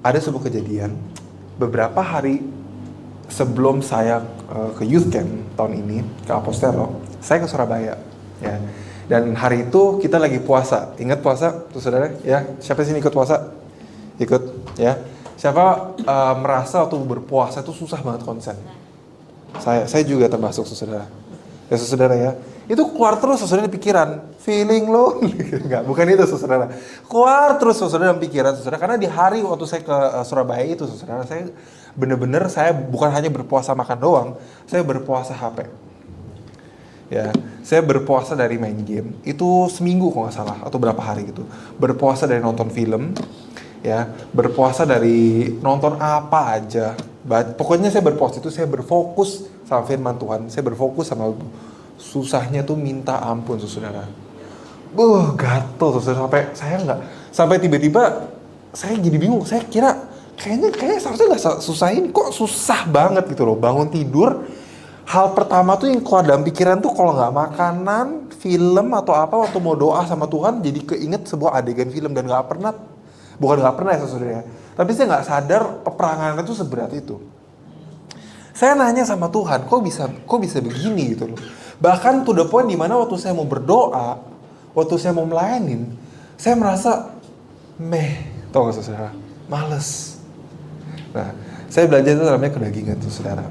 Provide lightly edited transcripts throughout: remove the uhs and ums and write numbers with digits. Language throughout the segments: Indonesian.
ada sebuah kejadian beberapa hari sebelum saya ke youth camp tahun ini ke Apostelo, saya ke Surabaya ya. Dan hari itu kita lagi puasa. Ingat puasa tuh saudara ya? Siapa sini ikut puasa? Ikut ya. Siapa merasa waktu berpuasa itu susah banget konsen? Saya juga termasuk saudara. Ya saudara ya. Itu keluar terus saudara di pikiran, feeling lo. Enggak, bukan itu saudara. Keluar terus saudara dalam pikiran saudara. Karena di hari waktu saya ke Surabaya itu saudara, saya bener-bener saya bukan hanya berpuasa makan doang, saya berpuasa HP. Ya, saya berpuasa dari main game. Itu seminggu kalau nggak salah atau berapa hari gitu. Berpuasa dari nonton film, ya, berpuasa dari nonton apa aja. Pokoknya saya berpuasa itu saya berfokus sama firman Tuhan. Saya berfokus sama susahnya tuh minta ampun saudara. Gatel saudara sampai tiba-tiba saya jadi bingung. Saya kira kayaknya seharusnya nggak susah ini, kok susah banget gitu loh. Bangun tidur, hal pertama tuh yang keluar dalam pikiran tuh kalau nggak makanan, film atau apa waktu mau doa sama Tuhan, jadi keinget sebuah adegan film dan bukan nggak pernah ya saudara. Tapi saya nggak sadar peperangan itu seberat itu. Saya nanya sama Tuhan, kok bisa begini gitu loh. Bahkan to the point dimana waktu saya mau berdoa, waktu saya mau melayanin, saya merasa tau gak saudara, males. Nah, saya belajar itu namanya kedagingan tuh saudara.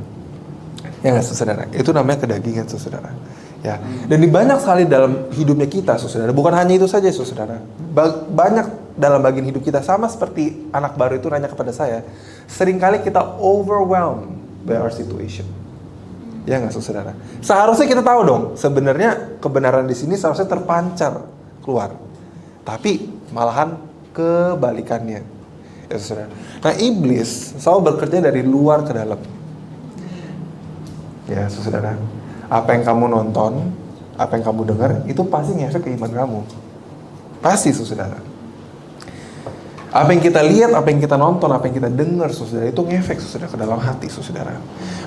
Ya nggak saudara, itu namanya kedagingan saudara. Ya, dan di banyak sekali dalam hidupnya kita saudara, bukan hanya itu saja saudara. Banyak dalam bagian hidup kita, sama seperti anak baru itu nanya kepada saya, seringkali kita overwhelmed by our situation. Ya nggak saudara. Seharusnya kita tahu dong, sebenarnya kebenaran di sini seharusnya terpancar keluar, tapi malahan kebalikannya. Ya saudara. Nah, iblis selalu bekerja dari luar ke dalam. Ya saudara, apa yang kamu nonton, apa yang kamu dengar, itu pasti ngefek ke iman kamu. Pasti saudara. Apa yang kita lihat, apa yang kita nonton, apa yang kita dengar saudara, itu ngefek saudara ke dalam hati saudara.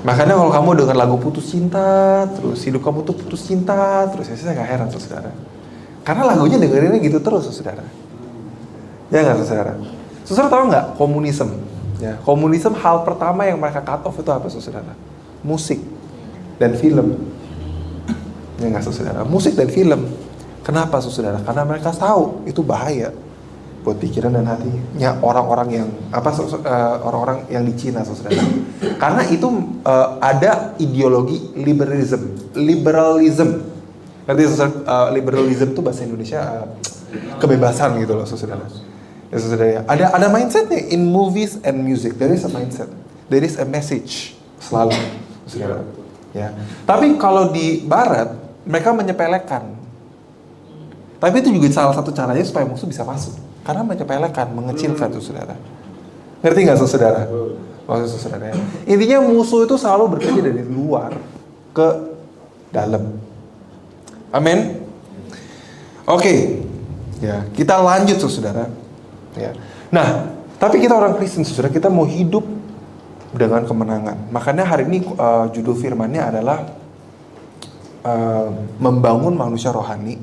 Makanya kalau kamu dengar lagu putus cinta, terus hidup kamu tuh putus cinta, terus saya gak heran saudara. Karena lagunya dengerinnya gitu terus saudara. Ya nggak saudara? Saudara tahu nggak komunisme? Ya, komunisme hal pertama yang mereka cut off itu apa saudara? Musik dan film. Ya nggak saudara? Musik dan film. Kenapa saudara? Karena mereka tahu itu bahaya buat pikiran dan hatinya orang-orang orang-orang yang di Cina saudara. Karena itu ada ideologi liberalism. Ngerti saudara? Liberalism itu bahasa Indonesia kebebasan gitu loh saudara. Ya saudara, ada mindsetnya in movies and music. There is a mindset, there is a message selalu, saudara. Ya. Tapi kalau di Barat mereka menyepelekan. Tapi itu juga salah satu caranya supaya musuh bisa masuk. Karena menyepelekan, mengecilkan tuh saudara. Ngerti nggak saudara? Maksud saudara. Intinya musuh itu selalu bekerja dari luar ke dalam. Amin. Oke. Ya, kita lanjut saudara. Ya. Nah, tapi kita orang Kristen saudara, kita mau hidup dengan kemenangan. Makanya hari ini judul firmannya adalah membangun manusia rohani,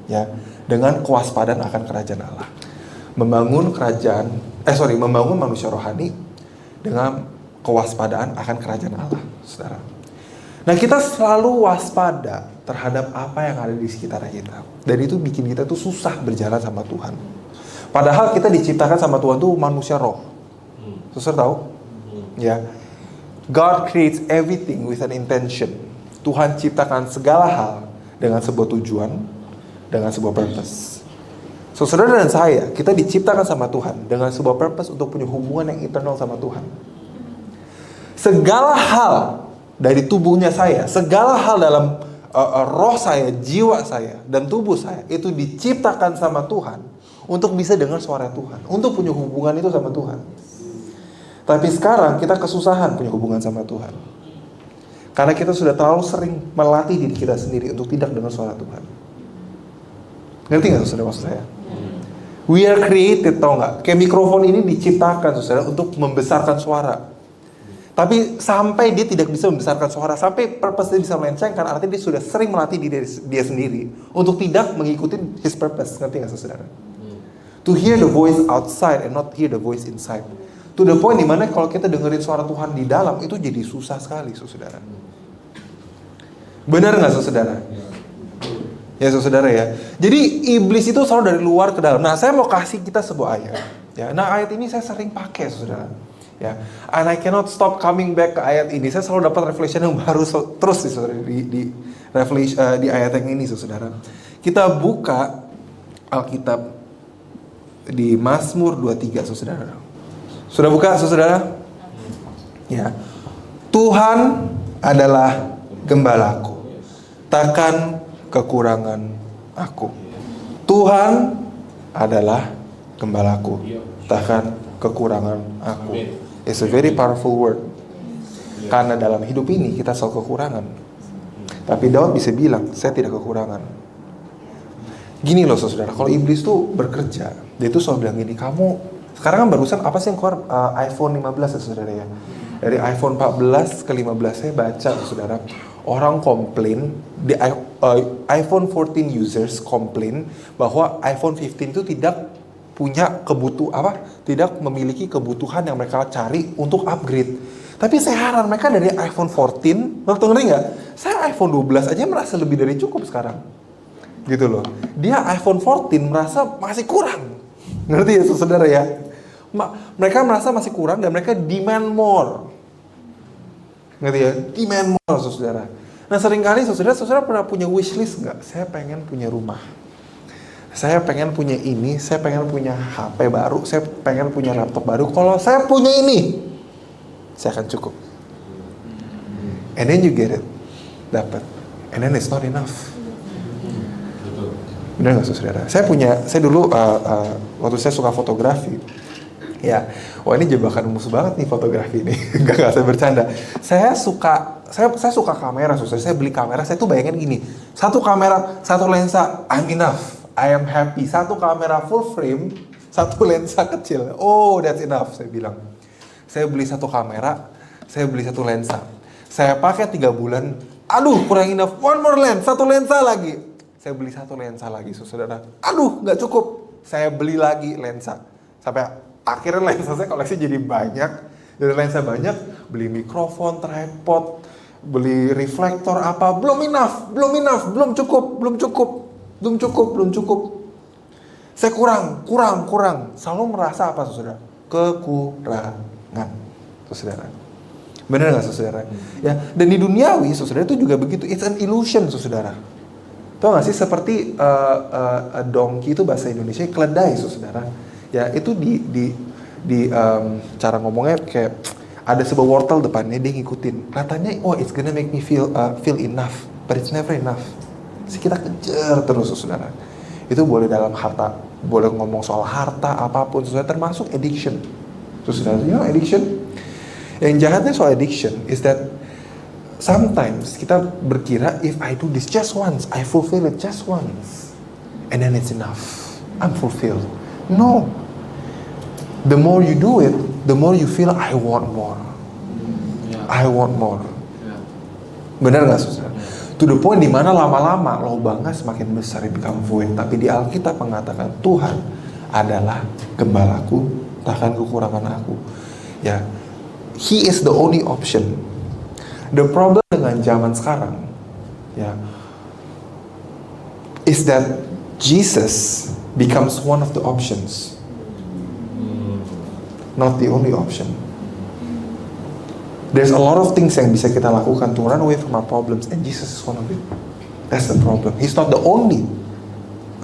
ya, dengan kewaspadaan akan kerajaan Allah. Membangun manusia rohani dengan kewaspadaan akan kerajaan Allah, saudara. Nah, kita selalu waspada terhadap apa yang ada di sekitar kita, dan itu bikin kita tuh susah berjalan sama Tuhan. Padahal kita diciptakan sama Tuhan tuh manusia roh. Saudara tahu? Ya. God creates everything with an intention. Tuhan ciptakan segala hal dengan sebuah tujuan, dengan sebuah purpose. Saudara dan saya, kita diciptakan sama Tuhan dengan sebuah purpose untuk punya hubungan yang eternal sama Tuhan. Segala hal dari tubuhnya saya, segala hal dalam roh saya, jiwa saya, dan tubuh saya itu diciptakan sama Tuhan untuk bisa dengar suara Tuhan, untuk punya hubungan itu sama Tuhan. Tapi sekarang kita kesusahan punya hubungan sama Tuhan, karena kita sudah terlalu sering melatih diri kita sendiri untuk tidak dengar suara Tuhan. Ngerti gak saudara maksud saya? We are created, tau gak? Kayak mikrofon ini diciptakan saudara untuk membesarkan suara. Tapi sampai dia tidak bisa membesarkan suara, sampai purpose dia bisa melenceng, karena artinya dia sudah sering melatih diri dia sendiri untuk tidak mengikuti his purpose. Ngerti gak saudara? To hear the voice outside and not hear the voice inside. To the point dimana kalau kita dengerin suara Tuhan di dalam itu jadi susah sekali, saudara. Benar nggak, saudara? Ya, saudara ya. Jadi iblis itu selalu dari luar ke dalam. Nah, saya mau kasih kita sebuah ayat. Ya, nah ayat ini saya sering pakai, saudara. Ya, and I cannot stop coming back ke ayat ini. Saya selalu dapat revelation yang baru terus saudara di ayat yang ini, saudara. Kita buka Alkitab di Mazmur 23, saudara. Sudah buka, saudara? Ya. Tuhan adalah gembalaku, takkan kekurangan aku. Tuhan adalah gembalaku, takkan kekurangan aku. It's a very powerful word. Karena dalam hidup ini kita selalu kekurangan. Tapi Daud bisa bilang, saya tidak kekurangan. Gini loh, saudara, kalau iblis tuh bekerja, dia tuh selalu bilang gini, kamu sekarang kan barusan apa sih yang keluar iPhone 15 ya, saudara ya. Dari iPhone 14 ke 15 saya baca, saudara, orang komplain di iPhone 14 users komplain bahwa iPhone 15 itu tidak punya tidak memiliki kebutuhan yang mereka cari untuk upgrade. Tapi saya heran, mereka dari iPhone 14, ngerti nggak? Saya iPhone 12 aja merasa lebih dari cukup sekarang. Gitu loh. Dia iPhone 14 merasa masih kurang. Ngerti ya, saudara ya? Mereka merasa masih kurang dan mereka demand more. Ngerti ya? Demand more, saudara. Nah, seringkali saudara pernah punya wishlist nggak? Saya pengen punya rumah. Saya pengen punya ini, saya pengen punya HP baru, saya pengen punya laptop baru. Kalau saya punya ini, saya akan cukup. And then you get it, dapat. And then it's not enough. Benar nggak, saudara? Saya dulu waktu saya suka fotografi. Ya, wah ini jebakan musuh banget nih fotografi ini. Gak saya bercanda. Saya suka kamera, saudara. Saya beli kamera, saya tuh bayangin gini. Satu kamera, satu lensa, I'm enough. I am happy. Satu kamera full frame, satu lensa kecil. Oh, that's enough, saya bilang. Saya beli satu kamera, saya beli satu lensa. Saya pakai 3 bulan. Aduh, kurang enough. One more lens, satu lensa lagi. Saya beli satu lensa lagi, saudara. Aduh, nggak cukup. Saya beli lagi lensa. Sampai akhirnya lensa saya koleksi jadi banyak. Dari lensa banyak, beli mikrofon, tripod, beli reflektor apa. Belum enough, belum cukup. Saya kurang. Selalu merasa apa, saudara? Kekurangan, saudara. Benar nggak, saudara? Ya, dan di duniawi, saudara, itu juga begitu. It's an illusion, saudara. Tahu nggak sih, seperti donkey itu bahasa Indonesia keledai, saudara. Ya, itu di cara ngomongnya kayak ada sebuah wortel depannya, dia ngikutin. Katanya, oh it's gonna make me feel enough, but it's never enough. Kita kejar terus, saudara. Itu boleh dalam harta, boleh ngomong soal harta apapun, saudara, termasuk addiction. Saudara, you know addiction? Yang jahatnya soal addiction is that sometimes kita berkira if I do this just once, I fulfill it just once, and then it's enough. I'm fulfilled. No. The more you do it, the more you feel I want more. I want more. Benar nggak, saudara? To the point dimana lama-lama lubangnya semakin besar, become void. Tapi di Alkitab mengatakan Tuhan adalah gembalaku, takkan kekurangan aku. Ya, He is the only option. The problem dengan zaman sekarang, ya, is that Jesus becomes one of the options, not the only option. There's a lot of things yang bisa kita lakukan to run away from our problems, and Jesus is one of it. That's the problem. He's not the only.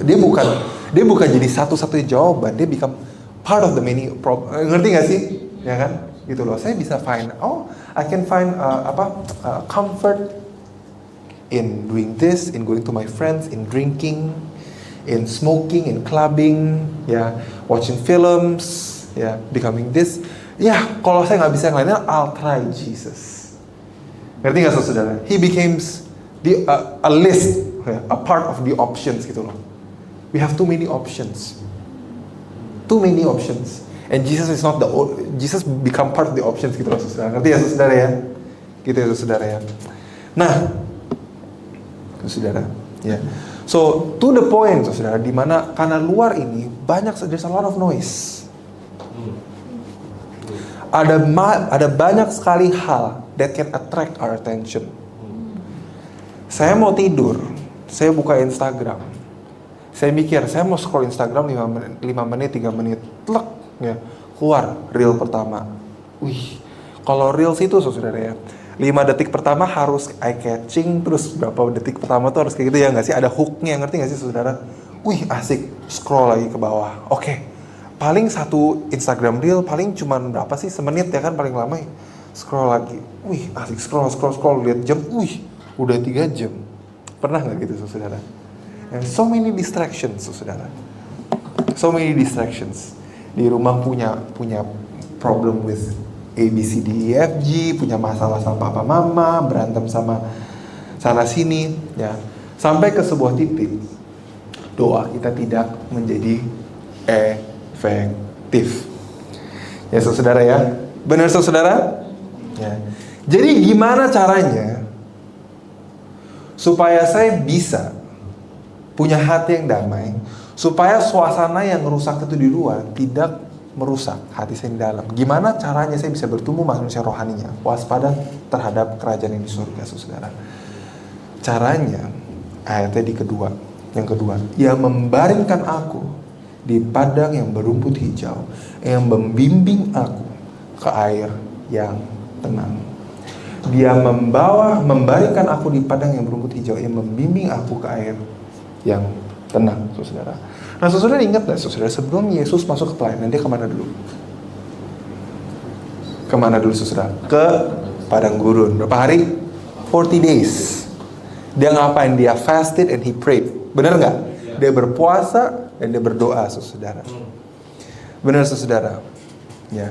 Dia bukan jadi satu-satunya jawaban. Dia become part of the many problem. Ngerti nggak sih? Ya kan? Gitu loh. Saya bisa find, I can find comfort in doing this, in going to my friends, in drinking, in smoking, in clubbing, ya, watching films, ya, becoming this. Ya, kalau saya nggak bisa yang lainnya, I'll try Jesus. Ngerti nggak, saudara? He becomes a list, a part of the options gitu loh. We have too many options, and Jesus is not Jesus become part of the options gitu loh, saudara. Ngerti ya, saudara ya? Gitu ya, saudara ya. Nah, saudara, Ya. So to the point, saudara, dimana karena luar ini there's a lot of noise. Ada banyak sekali hal that can attract our attention. Saya mau tidur, saya buka Instagram. Saya mikir, saya mau scroll Instagram 5 menit, 3 menit. Tlek, ya. Keluar reel pertama. Wih, kalau reels itu saudara ya, 5 detik pertama harus eye catching, terus berapa detik pertama tuh harus kayak gitu ya nggak sih? Ada hooknya, ngerti nggak sih saudara? Wih, asik, scroll lagi ke bawah. Oke, paling satu Instagram reel paling cuman berapa sih? Semenit ya kan paling lama ya. Scroll lagi, wih asik, scroll, lihat jam, wih udah 3 jam. Pernah nggak gitu saudara? And so many distractions saudara. So many distractions. Di rumah punya problem with A, B, C, D, E, F, G, punya masalah sama papa mama, berantem sama sana sini, ya. Sampai ke sebuah titik doa kita tidak menjadi efektif. Ya saudara ya. Benar saudara? Ya. Jadi gimana caranya supaya saya bisa punya hati yang damai, supaya suasana yang rusak itu di luar tidak merusak hati saya di dalam. Gimana caranya saya bisa bertumbuh manusia rohaninya, waspada terhadap kerajaan yang di surga, saudara? Caranya, ayatnya yang kedua, ia membaringkan aku di padang yang berumput hijau, yang membimbing aku ke air yang tenang. Dia membaringkan aku di padang yang berumput hijau, yang membimbing aku ke air yang tenang, saudara. Nah, saudara ingat gak, saudara, sebelum Yesus masuk ke pelayanan, dia kemana dulu? Kemana dulu, saudara? Ke padang gurun. Berapa hari? 40 days. Dia ngapain? Dia fasted and he prayed. Benar gak? Dia berpuasa dan dia berdoa, saudara. Benar, saudara. Ya.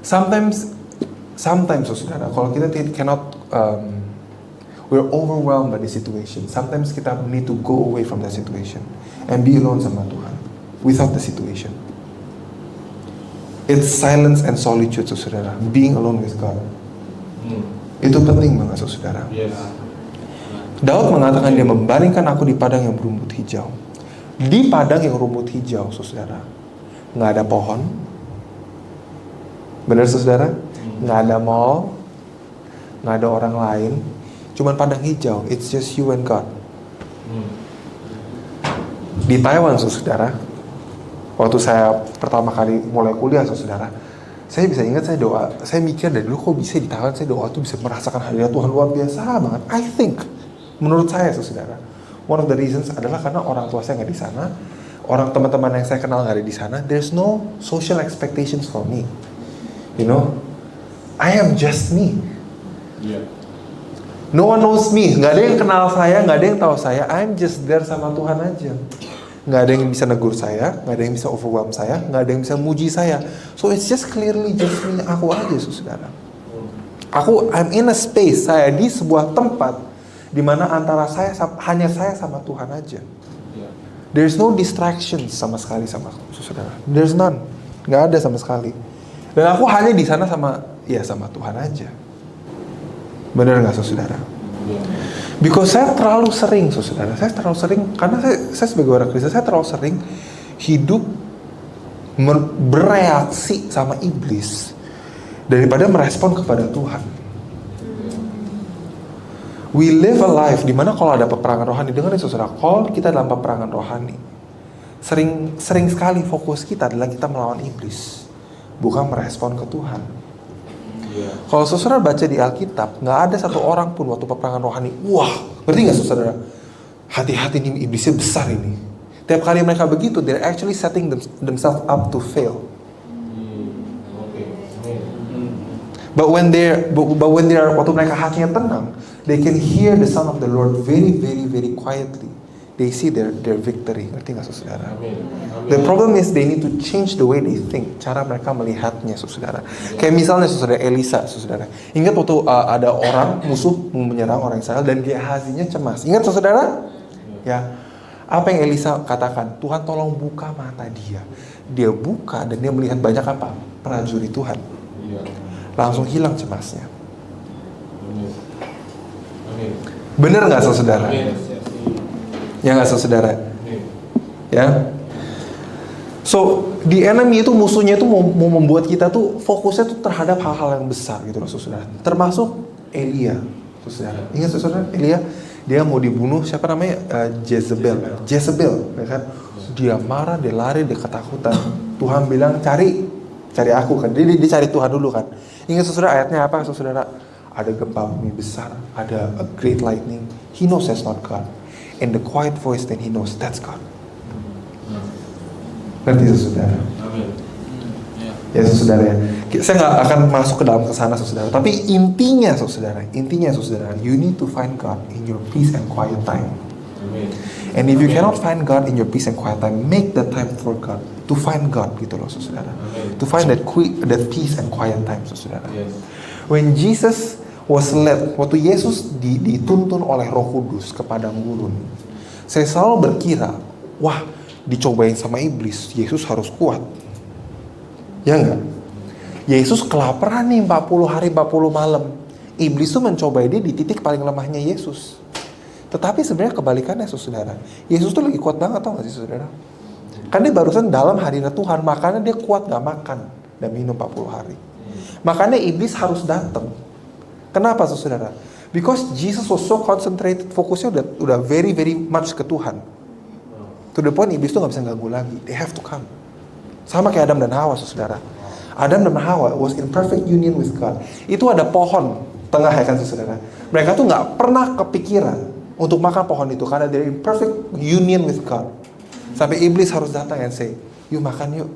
Sometimes, saudara, kalau kita cannot we're overwhelmed by the situation. Sometimes kita need to go away from that situation and be alone sama Tuhan without the situation. It's silence and solitude, saudara. Being alone with God. Itu penting banget, saudara. Yes. Daud mengatakan dia membaringkan aku di padang yang berumput hijau. Di padang yang rumput hijau, saudara, nggak ada pohon. Benar, saudara? Nggak ada mall, nggak ada orang lain. Cuman padang hijau, it's just you and God. Di Taiwan, saudara, waktu saya pertama kali mulai kuliah, saudara, saya bisa ingat saya doa, saya mikir dari dulu kok bisa di Taiwan saya doa tuh bisa merasakan hadirat Tuhan luar biasa banget. I think, menurut saya, saudara, one of the reasons adalah karena orang tua saya nggak di sana, orang teman-teman yang saya kenal nggak ada di sana. There's no social expectations for me, you know. I am just me. Yeah. No one knows me, nggak ada yang kenal saya, nggak ada yang tahu saya. I'm just there sama Tuhan aja. Nggak ada yang bisa negur saya, nggak ada yang bisa overwhelm saya, nggak ada yang bisa muji saya. So it's just clearly just me, aku aja, saudara. I'm in a space, saya di sebuah tempat di mana antara hanya saya sama Tuhan aja. There's no distractions sama sekali sama saudara. There's none, nggak ada sama sekali. Dan aku hanya di sana sama Tuhan aja. Benar nggak, saudara? Because saya terlalu sering, saudara. Saya terlalu sering karena saya sebagai orang Kristen, saya terlalu sering hidup bereaksi sama iblis daripada merespon kepada Tuhan. We live a life dimana kalau ada peperangan rohani, dengerin saudara, kalau kita dalam peperangan rohani, sering sekali fokus kita adalah kita melawan iblis, bukan merespon ke Tuhan. Kalau saudara baca di Alkitab, nggak ada satu orang pun waktu peperangan rohani, wah, ngerti nggak saudara? Hati-hati nih, iblisnya besar ini. Tiap kali mereka begitu, they're actually setting themselves up to fail. But when they are waktu mereka hatinya tenang, they can hear the sound of the Lord very, very, very quietly. They see their victory. Ngerti nggak, saudara? The problem is they need to change the way they think. Cara mereka melihatnya, saudara. Kayak misalnya, saudara, Elisa, saudara. Ingat waktu ada orang musuh menyerang orang Israel dan Gehazinya cemas. Ingat, saudara? Ya. Apa yang Elisa katakan? Tuhan tolong buka mata dia. Dia buka dan dia melihat banyak apa? Prajurit Tuhan. Langsung hilang cemasnya. Bener nggak, saudara? Ya nggak saudara? Ya. So, the enemy itu musuhnya itu mau membuat kita tuh fokusnya tuh terhadap hal-hal yang besar gitu loh saudara. Termasuk Elia, saudara. Ingat saudara, Elia dia mau dibunuh siapa namanya? Jezebel, ya kan? Dia marah, dia lari, dia ketakutan. Tuhan bilang cari aku kan. Dia cari Tuhan dulu kan. Ingat saudara ayatnya apa saudara? Ada gempa bumi besar, ada a great lightning. He knows that's not God. In the quiet voice then he knows that's God. Ngerti saudara? Ya saudara ya. Saya nggak akan masuk ke dalam kesana saudara. Tapi intinya saudara, you need to find God in your peace and quiet time. And if you cannot find God in your peace and quiet time, make that time for God. To find God gitu loh saudara. To find that peace and quiet time saudara. When Jesus was led, waktu Yesus dituntun oleh Roh Kudus ke padang gurun, saya selalu berkira, wah, dicobain sama iblis, Yesus harus kuat. Ya enggak? Yesus kelaparan nih 40 hari 40 malam. Iblis tuh mencobai dia di titik paling lemahnya Yesus. Tetapi sebenarnya kebalikannya saudara. Yesus tuh lagi kuat banget, tau gak sih saudara? Kan dia barusan dalam hadirat Tuhan, makanya dia kuat gak makan dan minum 40 hari. Makanya iblis harus datang. Kenapa saudara? Because Jesus was so concentrated, fokusnya udah very very much ke Tuhan. To the point iblis tuh gak bisa ganggu lagi. They have to come. Sama kayak Adam dan Hawa saudara. Adam dan Hawa was in perfect union with God. Itu ada pohon tengah ya kan saudara. Mereka tuh gak pernah kepikiran untuk makan pohon itu karena they're in perfect union with God. Sampai iblis harus datang and say, yuk makan yuk.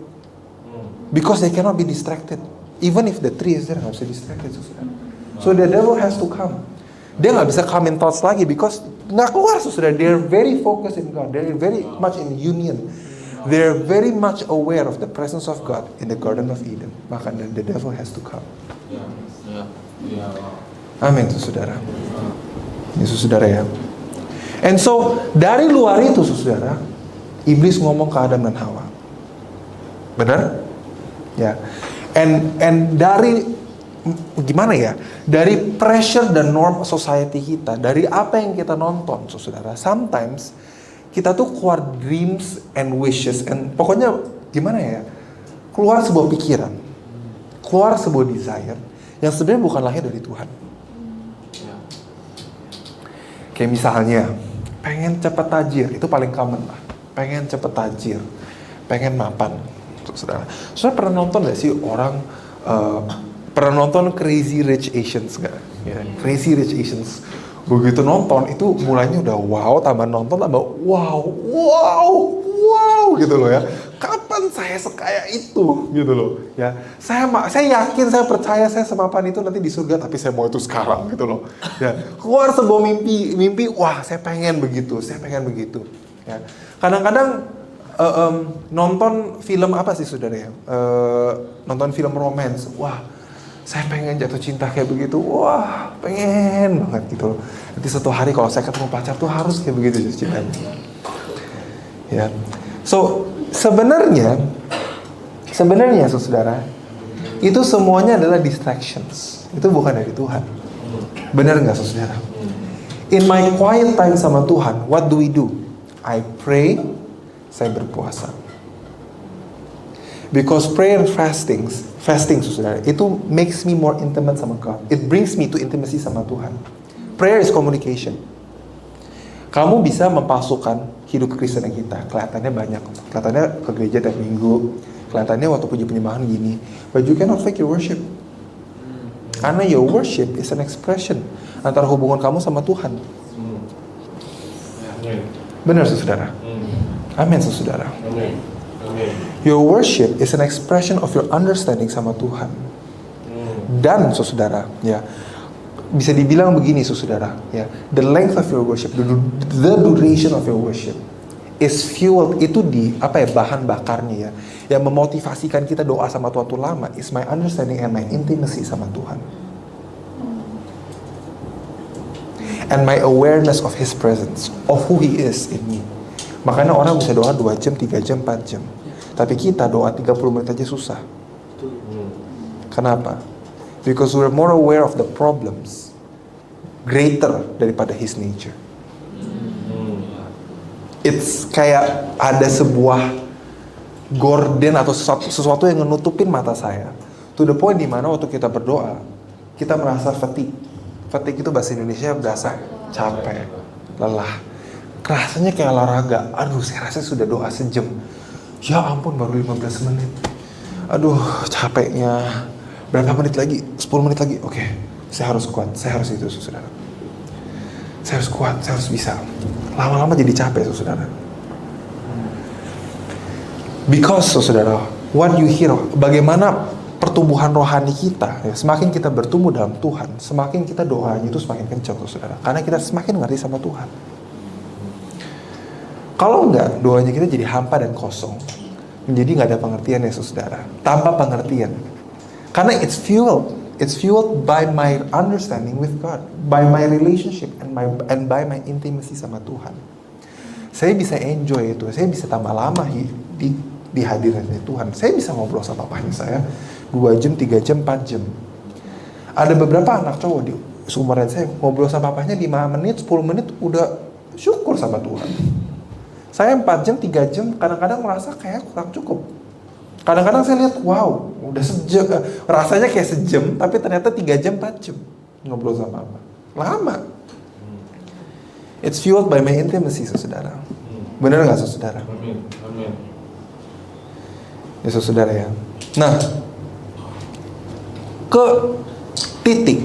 Because they cannot be distracted. Even if the tree is there, gak bisa distracted saudara. So the devil has to come. Dia gak bisa come in thoughts lagi because nggak keluar saudara. They're very focused in God. They're very much in union. They're very much aware of the presence of God in the Garden of Eden. Maka the devil has to come. Amin saudara. Yesus saudara ya. And so dari luar itu saudara, iblis ngomong ke Adam dan Hawa. Benar? Ya. And dari gimana ya? Dari pressure dan norm society kita, dari apa yang kita nonton, saudara. Sometimes kita tuh keluar dreams and wishes and pokoknya gimana ya? Keluar sebuah pikiran, keluar sebuah desire yang sebenarnya bukan lahir dari Tuhan. Kayak misalnya, pengen cepet tajir, itu paling common lah. Pengen cepet tajir, pengen mapan, saudara. Saudara pernah nonton gak sih orang pernah nonton Crazy Rich Asians gak? Ya, Crazy Rich Asians. Begitu nonton itu mulainya udah wow, tambah nonton tambah wow gitu loh ya. Kapan saya sekaya itu gitu loh ya. Saya yakin, saya percaya saya semapan itu nanti di surga, tapi saya mau itu sekarang gitu loh. Ya, keluar sebuah mimpi, wah saya pengen begitu ya. Kadang-kadang nonton film apa sih saudara ya? Nonton film romance, wah saya pengen jatuh cinta kayak begitu, wah pengen banget gitu loh. Nanti suatu hari kalau saya ketemu pacar tuh harus kayak begitu jatuh cintanya. Ya, so sebenarnya saudara, itu semuanya adalah distractions. Itu bukan dari Tuhan. Benar nggak saudara? In my quiet time sama Tuhan, what do we do? I pray, saya berpuasa. Because prayer and fasting saudara, itu makes me more intimate sama God. It brings me to intimacy sama Tuhan. Prayer is communication. Kamu bisa mempalsukan hidup Kristen kita. Kelihatannya banyak. Kelihatannya ke gereja tiap minggu. Kelihatannya waktu puji penyembahan gini. But you cannot fake your worship. Karena your worship is an expression antara hubungan kamu sama Tuhan. Benar saudara? Amin saudara. Your worship is an expression of your understanding sama Tuhan. Dan saudara, ya, bisa dibilang begini saudara, ya, the length of your worship, the duration of your worship is fueled, itu bahan bakarnya ya, yang memotivasikan kita doa sama Tuhan tuh lama, is my understanding and my intimacy sama Tuhan. And my awareness of His presence, of who He is in me. Makanya orang bisa doa 2 jam, 3 jam, 4 jam. Tapi kita doa 30 menit aja susah. Kenapa? Because we're more aware of the problems greater daripada His nature. It's kayak ada sebuah gorden atau sesuatu yang nutupin mata saya. To the point dimana waktu kita berdoa, kita merasa fatigue. Fatigue itu bahasa Indonesia berasa capek, lelah. Rasanya kayak olahraga. Aduh, saya rasa sudah doa sejam. Ya ampun, baru 15 menit. Aduh, capeknya. Berapa menit lagi? 10 menit lagi. Oke, saya harus kuat. Saya harus itu, saudara. Saya harus kuat, saya harus bisa. Lama-lama jadi capek, saudara. Because, saudara, what you hear, bagaimana pertumbuhan rohani kita, ya, semakin kita bertumbuh dalam Tuhan, semakin kita doanya itu semakin kencang, saudara. Karena kita semakin ngerti sama Tuhan. Kalau enggak, doanya kita jadi hampa dan kosong. Menjadi nggak ada pengertian ya, saudara. Tanpa pengertian. Karena it's fueled by my understanding with God, by my relationship and by my intimacy sama Tuhan. Saya bisa enjoy itu, saya bisa tambah lama di hadiratnya Tuhan. Saya bisa ngobrol sama papahnya saya 2 jam, 3 jam, 4 jam. Ada beberapa anak cowok di seumuran saya ngobrol sama papahnya 5 menit, 10 menit udah syukur sama Tuhan. Saya 4 jam, 3 jam kadang-kadang merasa kayak kurang cukup. Kadang-kadang saya lihat, wow, udah sejam, rasanya kayak sejam, tapi ternyata 3 jam, 4 jam ngobrol sama apa. Lama. It's fueled by my intimacy, saudara. Benar nggak, saudara? Amin. Amin. Ya, saudara ya. Nah, ke titik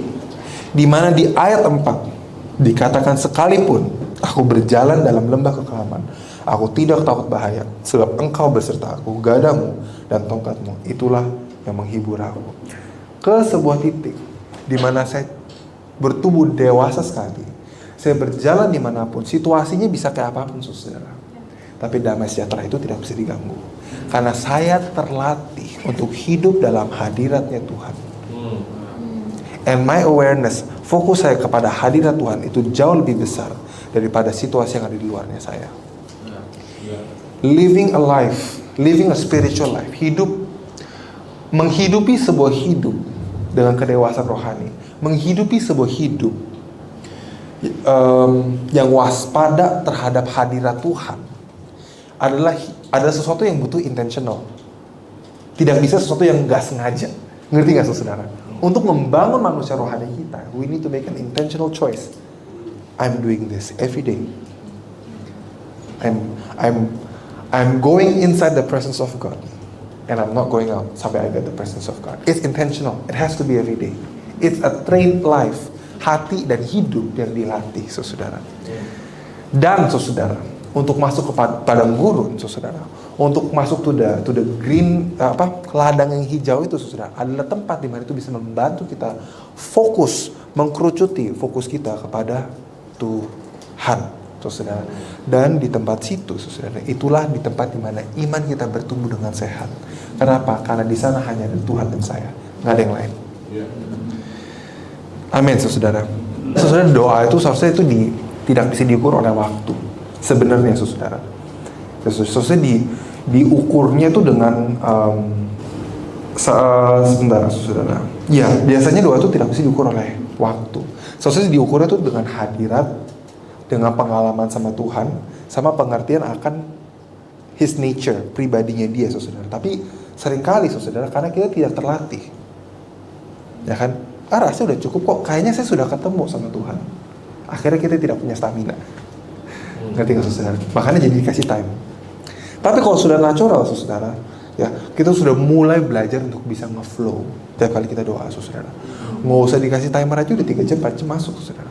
di mana di ayat 4 dikatakan sekalipun aku berjalan dalam lembah kekelaman, aku tidak takut bahaya, sebab engkau beserta aku, gadamu dan tongkatmu, itulah yang menghibur aku. Ke sebuah titik di mana saya bertumbuh dewasa sekali. Saya berjalan dimanapun, situasinya bisa kayak apapun, saudara. Tapi damai sejahtera itu tidak bisa diganggu. Karena saya terlatih untuk hidup dalam hadiratnya Tuhan. And my awareness, fokus saya kepada hadirat Tuhan itu jauh lebih besar daripada situasi yang ada di luarnya saya. Living a life, living a spiritual life, menghidupi sebuah hidup dengan kedewasaan rohani, menghidupi sebuah hidup yang waspada terhadap hadirat Tuhan adalah sesuatu yang butuh intentional. Tidak bisa sesuatu yang gak sengaja. Ngerti gak, saudara? Untuk membangun manusia rohani kita, we need to make an intentional choice. I'm doing this every day. I'm going inside the presence of God, and I'm not going out sampai I get the presence of God. It's intentional. It has to be every day. It's a trained life. Hati dan hidup yang dilatih, saudara. Dan, saudara, untuk masuk ke padang gurun, saudara, untuk masuk to the green, ladang yang hijau itu, saudara, adalah tempat di mana itu bisa membantu kita fokus, mengkerucuti fokus kita kepada Tuhan, saudara. Dan di tempat situ, saudara, itulah di tempat di mana iman kita bertumbuh dengan sehat. Kenapa? Karena di sana hanya ada Tuhan dan saya, nggak ada yang lain. Amin, saudara. Saudara, doa itu seharusnya itu tidak bisa diukur oleh waktu. Sebenarnya, saudara. Seharusnya diukurnya itu dengan sebentar, saudara. Ya, biasanya doa itu tidak bisa diukur oleh waktu. Seharusnya diukurnya itu dengan hadirat, dengan pengalaman sama Tuhan, sama pengertian akan His nature, pribadinya dia, saudara. Tapi seringkali, saudara, karena kita tidak terlatih, ya kan? Rasanya udah cukup kok, kayaknya saya sudah ketemu sama Tuhan. Akhirnya kita tidak punya stamina. Ngerti gak, saudara? Makanya jadi dikasih time. Tapi kalau sudah natural, saudara, ya kita sudah mulai belajar untuk bisa nge-flow tiap kali kita doa, saudara. Nggak usah dikasih timer aja, udah 3 jam, 4 jam masuk, saudara.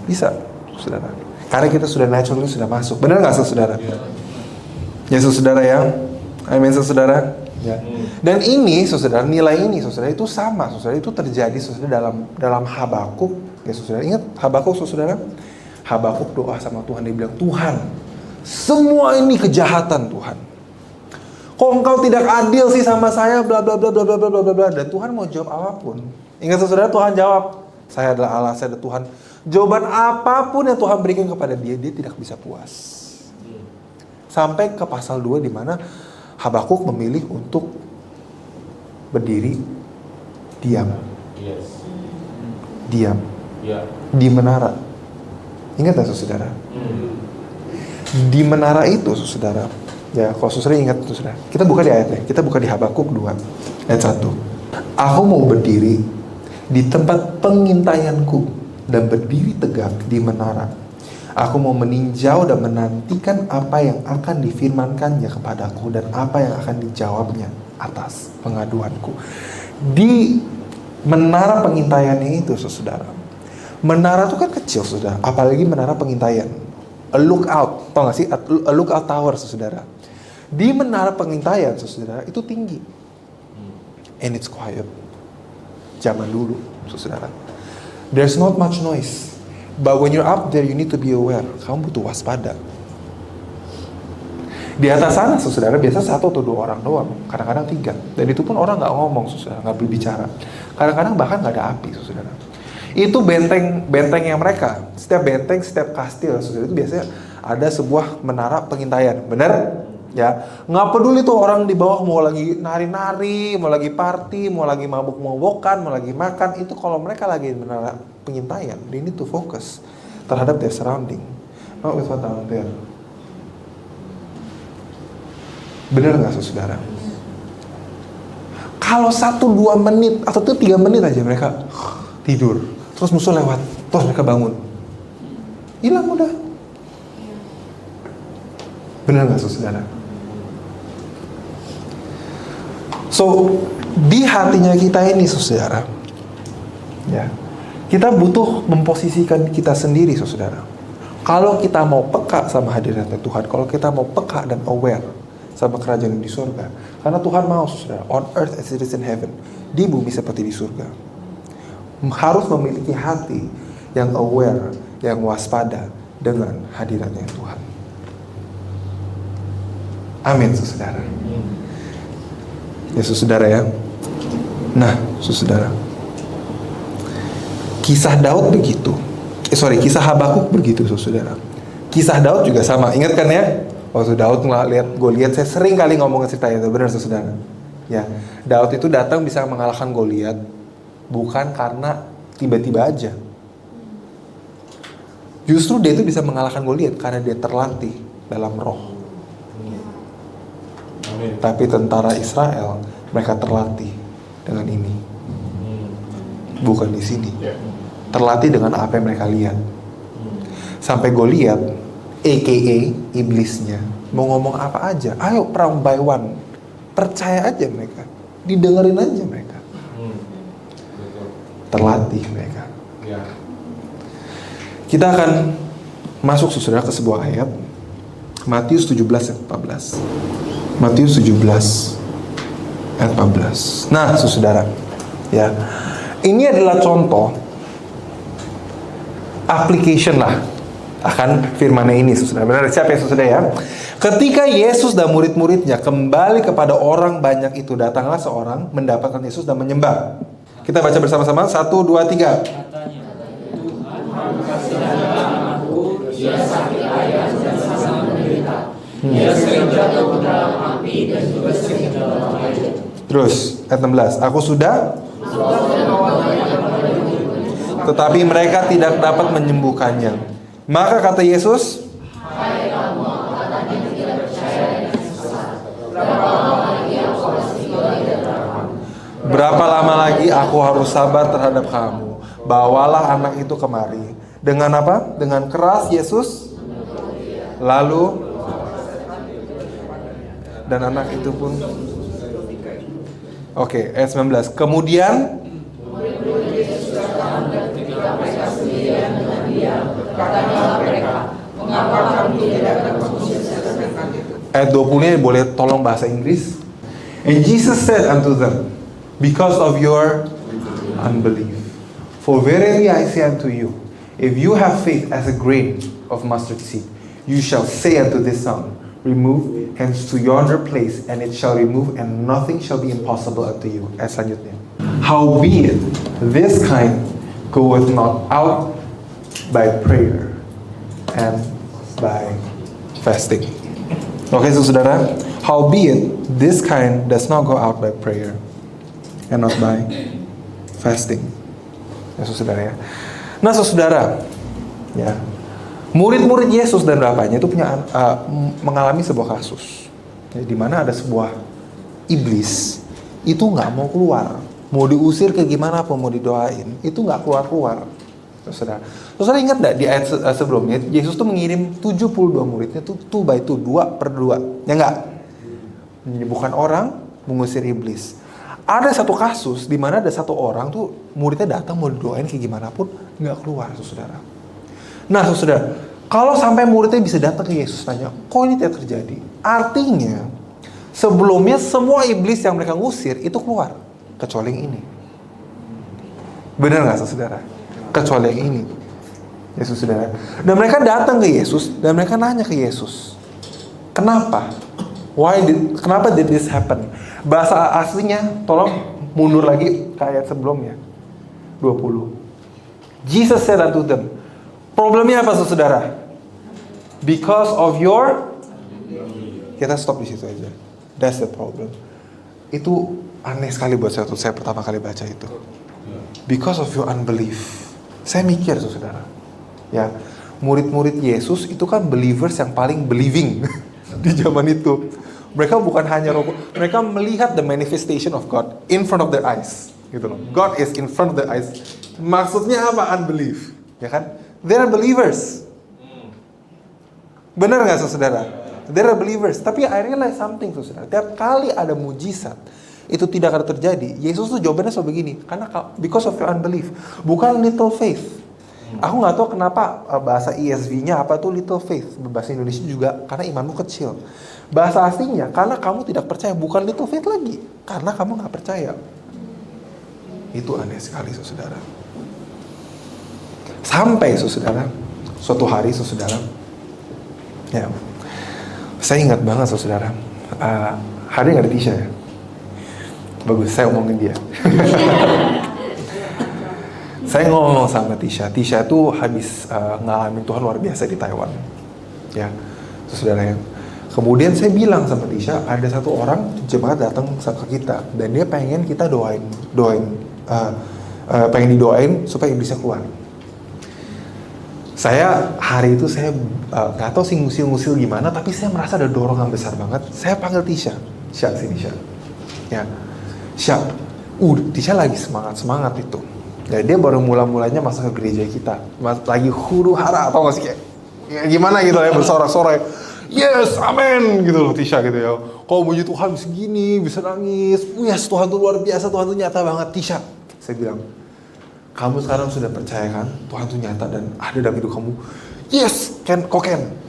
Bisa, saudara. Karena kita sudah naturally sudah masuk. Benar gak, saudara? Ya, saudara ya. Amin, saudara. Ya. Dan ini, saudara, nilai ini, saudara, itu sama, saudara, itu terjadi, saudara, dalam Habakuk, ya, saudara. Ingat Habakuk, saudara? Habakuk doa sama Tuhan, dia bilang, Tuhan, semua ini kejahatan, Tuhan. Kok engkau tidak adil sih sama saya, bla bla bla bla bla bla bla bla. Dan Tuhan mau jawab apapun. Ingat, saudara, Tuhan jawab, saya adalah Allah, saya adalah Tuhan. Jawaban apapun yang Tuhan berikan kepada dia tidak bisa puas. Sampai ke pasal 2 di mana Habakuk memilih untuk berdiri diam. Diam. Di menara. Ingat gak, saudara? Di menara itu, saudara, ya kalau saudara ingat, saudara, kita buka di ayatnya, kita buka di Habakuk 2 ayat 1. Aku mau berdiri di tempat pengintaianku dan berdiri tegak di menara. Aku mau meninjau dan menantikan apa yang akan difirmankannya kepadaku dan apa yang akan dijawabnya atas pengaduanku. Di menara pengintaiannya itu, saudara, menara itu kan kecil, saudara, apalagi menara pengintaian, a lookout, tau gak sih, a lookout tower, saudara. Di menara pengintaian, saudara, itu tinggi, and it's quiet. Zaman dulu, saudara, there's not much noise. But when you're up there, you need to be aware. Kamu butuh waspada. Di atas sana, saudara, biasa 1 atau 2 orang doang. Kadang-kadang 3. Dan itu pun orang nggak ngomong, saudara, nggak berbicara. Kadang-kadang bahkan nggak ada api, saudara. Itu bentengnya mereka. Setiap benteng, setiap kastil, saudara, itu biasanya ada sebuah menara pengintaian. Benar? Ya, nggak peduli tuh orang di bawah mau lagi nari-nari, mau lagi party, mau lagi mabuk-mabukan, mau lagi makan. Itu kalau mereka lagi di menara pengintaian, they need to focus terhadap their surrounding, not with what down there. Bener nggak, saudara? Kalau 1-2 menit atau 3 menit aja mereka tidur, terus musuh lewat, terus mereka bangun, hilang udah. Bener nggak, saudara? So, di hatinya kita ini, saudara, ya, kita butuh memposisikan kita sendiri, saudara. Kalau kita mau peka sama hadiratnya Tuhan, kalau kita mau peka dan aware sama kerajaan di surga, karena Tuhan mau, saudara, on earth as it is in heaven, di bumi seperti di surga, harus memiliki hati yang aware, yang waspada dengan hadiratnya Tuhan. Amin, saudara. Ya, saudara, ya. Nah, saudara, kisah Daud begitu. Kisah Habakuk begitu, saudara. Kisah Daud juga sama. Ingat kan, ya? Waktu Daud ngeliat Goliat, saya sering kali ngomongin cerita itu, benar, saudara. Ya, Daud itu datang bisa mengalahkan Goliat bukan karena tiba-tiba aja. Justru dia itu bisa mengalahkan Goliat karena dia terlatih dalam roh. Tapi tentara Israel, mereka terlatih dengan ini, bukan di sini. Terlatih dengan apa yang mereka lihat. Sampai Goliat, aka iblisnya, mau ngomong apa aja, ayo perang by one, percaya aja mereka, didengerin aja mereka. Terlatih mereka. Kita akan masuk, saudara, ke sebuah ayat, Matius 17 ayat 14. Matius 17 ayat 14. Nah, saudara, ya, ini adalah contoh application lah akan firman ini, saudara. Benar, siapa ya, saudara, ya? Ketika Yesus dan murid-muridnya kembali kepada orang banyak itu, datanglah seorang mendapatkan Yesus dan menyembah. Kita baca bersama-sama, 1, 2, 3. Dia sakit ayam dan sangat menderita. Dia sering jatuh ke dalam api dan juga sering dalam air. Terus, ayat 16. Aku sudah, tetapi mereka tidak dapat menyembuhkannya. Maka kata Yesus, hai kamu angkatan yang tidak percaya dan sesat, berapa lama lagi aku harus sabar terhadap kamu? Bawalah anak itu kemari. Dengan apa? Dengan keras Yesus lalu, dan anak itu pun, oke, ayat 19. Kemudian ayat 20-nya boleh tolong bahasa Inggris. And Jesus said unto them, because of your unbelief. For verily I say unto you, if you have faith as a grain of mustard seed, you shall say unto this mountain, remove hence to yonder place, and it shall remove, and nothing shall be impossible unto you. Selanjutnya, howbeit this kind goeth not out by prayer and by fasting. Okay, so saudara, howbeit this kind does not go out by prayer and not by fasting. Ya, saudara, ya. Nah, saudara, ya, Murid-murid Yesus dan bapaknya itu mengalami sebuah kasus, ya, di mana ada sebuah iblis itu nggak mau keluar, mau diusir ke gimana pun, mau didoain, itu nggak keluar. Saudara ingat nggak di ayat sebelumnya Yesus tuh mengirim 72 muridnya tuh 2 by 2, 2 per 2, ya nggak? Menyembuhkan orang, mengusir iblis. Ada satu kasus di mana ada satu orang tuh muridnya datang mau didoain kayak gimana pun nggak keluar, saudara. Nah, saudara, kalau sampai muridnya bisa datang ke Yesus tanya, kok ini tidak terjadi? Artinya sebelumnya semua iblis yang mereka ngusir itu keluar, kecuali yang ini. Benar nggak, saudara? Kecuali yang ini, Yesus, saudara. Dan mereka datang ke Yesus dan mereka nanya ke Yesus, kenapa? Kenapa did this happen? Bahasa aslinya, tolong mundur lagi ke ayat sebelumnya, 20. Jesus said unto them, problemnya apa, saudara? Because of your... Kita stop di situ aja. That's the problem. Itu aneh sekali buat saya waktu saya pertama kali baca itu. Because of your unbelief. Saya mikir, saudara, ya, murid-murid Yesus itu kan believers yang paling believing di zaman itu. Mereka bukan hanya mereka melihat the manifestation of God in front of their eyes, gitu loh. God is in front of their eyes. Maksudnya apa? Unbelief, ya kan? They are believers. Benar nggak, saudara? They are believers. Tapi I realize something, saudara. Tiap kali ada mujizat, itu tidak akan terjadi. Yesus tuh jawabannya selalu begini, karena because of your unbelief, bukan little faith. Aku nggak tahu kenapa bahasa ESV-nya apa tuh little faith, bahasa Indonesia juga karena imanmu kecil. Bahasa aslinya karena kamu tidak percaya, bukan little faith lagi, karena kamu nggak percaya. Itu aneh sekali, saudara. Sampai, saudara, suatu hari, saudara, ya, saya ingat banget, saudara, hari nggak ada Tisha ya. Bagus, saya omongin dia. Saya ngomong sama Tisha. Tisha tuh habis ngalamin Tuhan luar biasa di Taiwan, ya, saudara. Kemudian saya bilang sama Tisha, ada satu orang jemaat datang ke kita dan dia pengen kita pengen didoain supaya iblisnya keluar. Saya hari itu saya nggak tahu sih ngusil gimana, tapi saya merasa ada dorongan besar banget. Saya panggil Tisha, sini Tisha, ya. Siap, Tisha lagi semangat itu. Dan dia baru mulanya masuk ke gereja kita, lagi huru hara atau nggak sih kayak gimana gitu ya, bersorak-sorai, yes, amin gitu loh Tisha gitu ya. Kau puji Tuhan segini, bisa nangis, yes, Tuhan tuh luar biasa, Tuhan tuh nyata banget. Tisha, saya bilang, kamu sekarang sudah percaya kan, Tuhan tuh nyata dan ada dalam hidup kamu. Yes, Ken,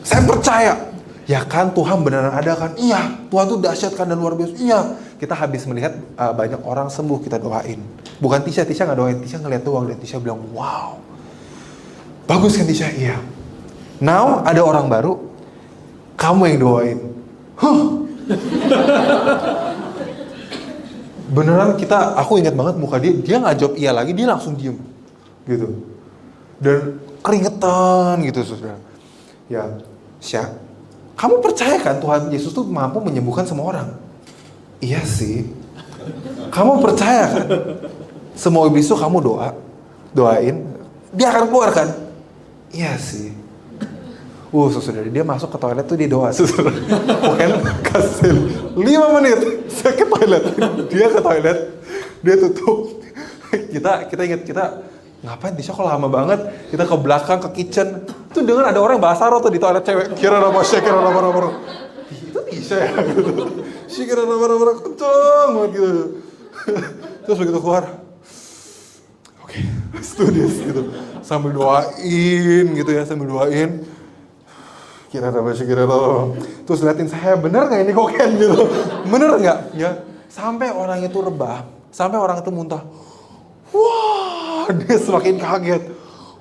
saya percaya. Ya kan, Tuhan beneran ada kan? Iya, Tuhan tuh dahsyat kan dan luar biasa. Iya, kita habis melihat banyak orang sembuh, kita doain. Bukan Tisha nggak doain, Tisha ngeliat doang dan Tisha bilang, wow, bagus kan Tisha? Iya. Now ada orang baru, kamu yang doain. Beneran aku ingat banget muka dia nggak jawab iya lagi, dia langsung diem, gitu. Dan keringetan gitu, saudara. Ya, Syah, kamu percaya kan Tuhan Yesus tuh mampu menyembuhkan semua orang? Iya sih. Kamu percaya kan? Semua iblis tuh kamu doain, dia akan keluar kan? Iya sih. Saudara, dia masuk ke toilet tuh dia doa, saudara. Bukan kasih 5 menit, saya ke toilet. Dia ke toilet, dia tutup. Kita ingat, ngapain Tisha kok lama banget? Kita ke belakang, ke kitchen. Tuh dengar ada orang bahasa Arab tuh di toilet cewek. Kira nama. Itu Tisha ya? Gitu. Kira nama kenceng banget gitu. Terus begitu keluar, oke, let's do this gitu. Sambil doain gitu ya, Kira nama. Terus liatin saya, bener nggak ini koken gitu? Bener nggak? Ya, sampai orang itu rebah, sampai orang itu muntah. Wah, dia semakin kaget.